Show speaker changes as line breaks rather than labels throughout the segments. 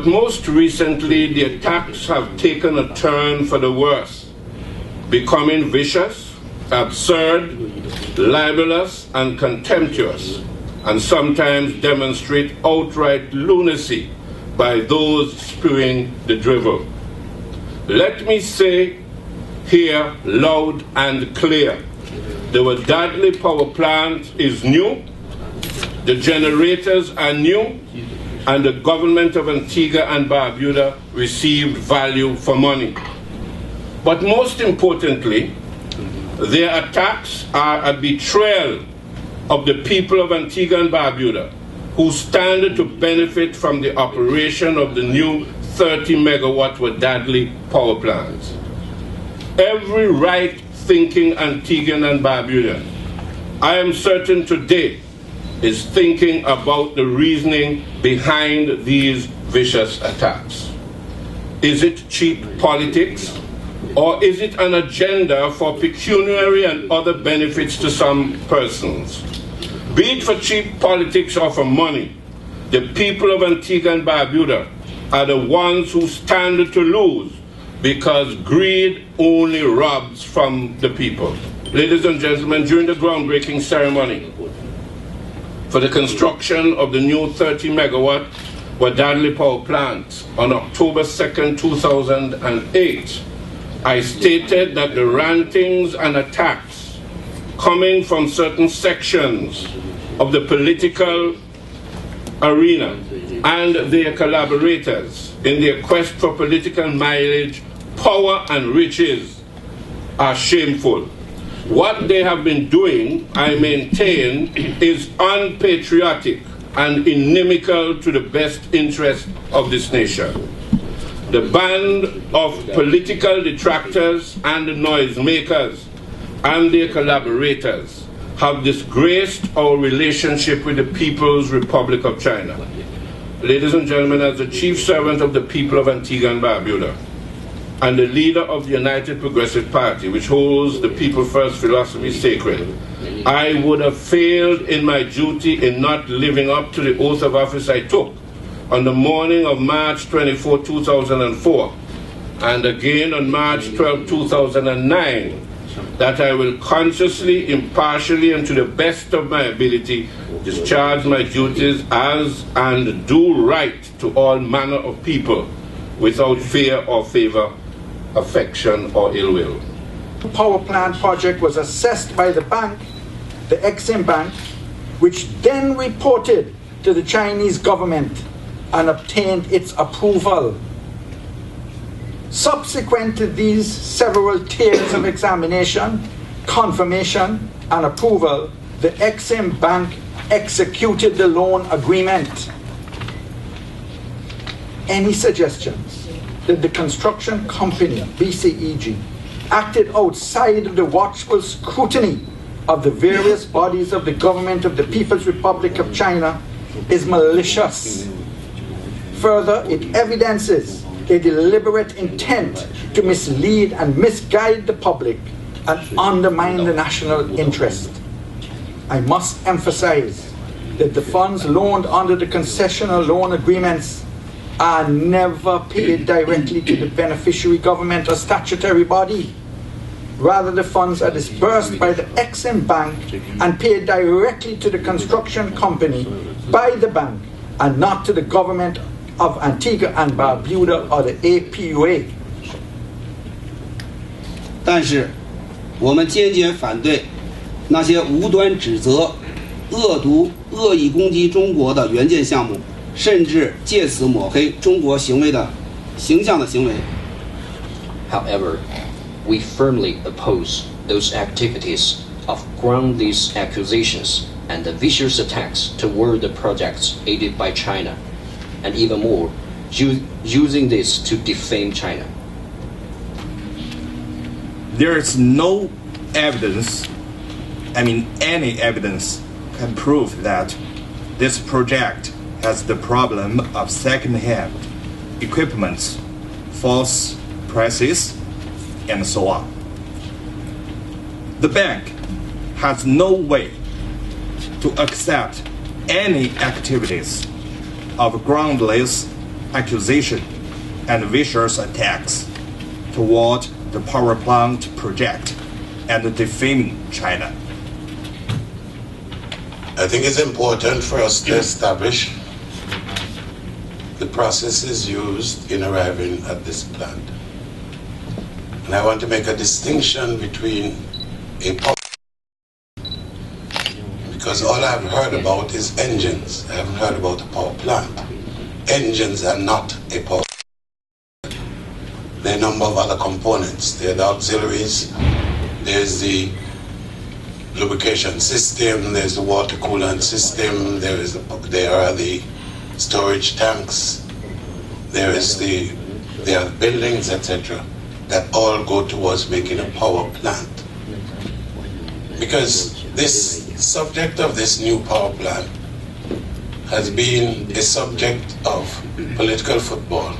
most recently, the attacks have taken a turn for the worse, becoming vicious, absurd, libelous, and contemptuous, and sometimes demonstrate outright lunacy by those spewing the drivel. Let me say here loud and clear, the Wadadli power plant is new, the generators are new, and the government of Antigua and Barbuda received value for money. But most importantly, their attacks are a betrayal of the people of Antigua and Barbuda, who stand to benefit from the operation of the new 30 megawatt Wadadli power plant. Every right-thinking Antiguan and Barbudan, I am certain today, is thinking about the reasoning behind these vicious attacks. Is it cheap politics, or is it an agenda for pecuniary and other benefits to some persons? Be it for cheap politics or for money, the people of Antigua and Barbuda are the ones who stand to lose, because greed only robs from the people. Ladies and gentlemen, during the groundbreaking ceremony for the construction of the new 30 megawatt Wadadli power plant on October 2nd, 2008, I stated that the rantings and attacks coming from certain sections of the political arena and their collaborators in their quest for political mileage, power and riches are shameful. What they have been doing, I maintain, is unpatriotic and inimical to the best interest of this nation. The band of political detractors and noisemakers and their collaborators have disgraced our relationship with the People's Republic of China. Ladies and gentlemen, as the chief servant of the people of Antigua and Barbuda, and the leader of the United Progressive Party, which holds the people first philosophy sacred, I would have failed in my duty in not living up to the oath of office I took on the morning of March 24, 2004, and again on March 12, 2009, that I will consciously, impartially, and to the best of my ability discharge my duties as and do right to all manner of people without fear or favor, affection or ill will.
The power plant project was assessed by the bank, the Exim Bank, which then reported to the Chinese government and obtained its approval. Subsequent to these several tiers of examination, confirmation, and approval, the Exim Bank executed the loan agreement. Any suggestions that the construction company, BCEG, acted outside of the watchful scrutiny of the various bodies of the government of the People's Republic of China is malicious. Further, it evidences a deliberate intent to mislead and misguide the public and undermine the national interest. I must emphasize that the funds loaned under the concessional loan agreements are never paid directly to the beneficiary government or statutory body. Rather, the funds are disbursed by the Exim Bank and paid directly to the construction company by the bank and not to the government of Antigua and Barbuda or the APUA.
但是，我们坚决反对那些无端指责、恶毒、恶意攻击中国的援建项目，甚至借此抹黑中国形象的行为。
However, we firmly oppose those activities of groundless accusations and the vicious attacks toward the projects aided by China, and even more, using this to defame China.
There is no evidence, any evidence can prove that this project has the problem of second-hand equipment, false prices, and so on. The bank has no way to accept any activities of groundless accusation and vicious attacks toward the power plant project and defaming China.
I think it's important for us to establish the processes used in arriving at this plant. And I want to make a distinction between a power, because all I've heard about is engines. I haven't heard about a power plant. Engines are not a power plant. There are a number of other components. There are the auxiliaries, there's the lubrication system, there's the water coolant system, there are the storage tanks, there are buildings, etc., that all go towards making a power plant. Because this subject of this new power plant has been a subject of political football.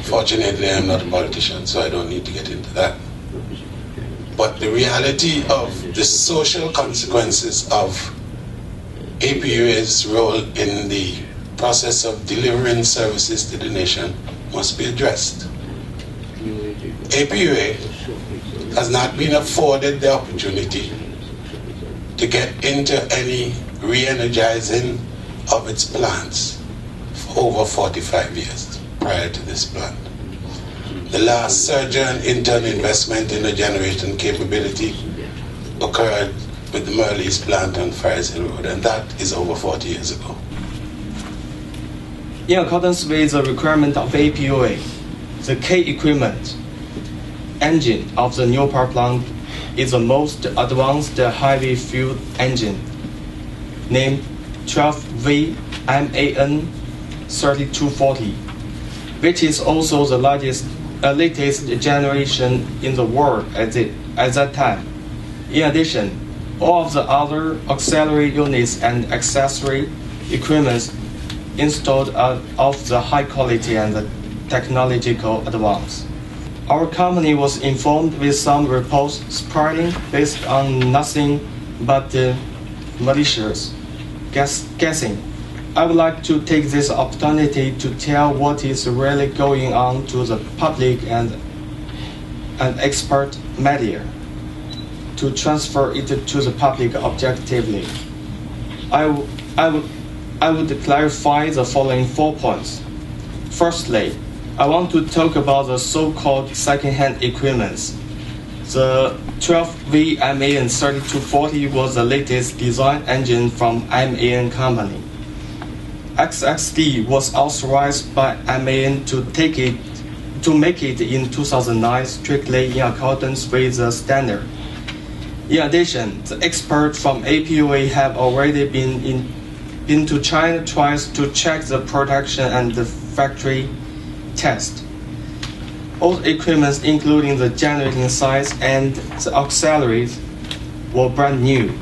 Fortunately, I'm not a politician, so I don't need to get into that. But the reality of the social consequences of APUA's role in the process of delivering services to the nation must be addressed. APUA has not been afforded the opportunity to get into any re-energizing of its plants for over 45 years prior to this plant. The last surge and intern investment in the generation capability occurred with the Merleys plant on Friars Hill Road, and that is over 40 years ago.
In accordance with the requirement of APUA, the key equipment engine of the new power plant is the most advanced heavy fuel engine, named 12V MAN 3240, which is also the latest generation in the world at that time. In addition, all of the other auxiliary units and accessory equipment installed are of the high quality and the technological advance. Our company was informed with some reports spreading based on nothing but malicious guessing. I would like to take this opportunity to tell what is really going on to the public and expert media, to transfer it to the public objectively. I would clarify the following 4 points. Firstly, I want to talk about the so-called second-hand equipment. The 12V MAN 3240 was the latest design engine from MAN company. XXD was authorized by MAN to make it in 2009 strictly in accordance with the standard. In addition, the experts from APUA have already been to China twice to check the production and the factory test. All the equipment, including the generating sites and the auxiliaries, were brand new.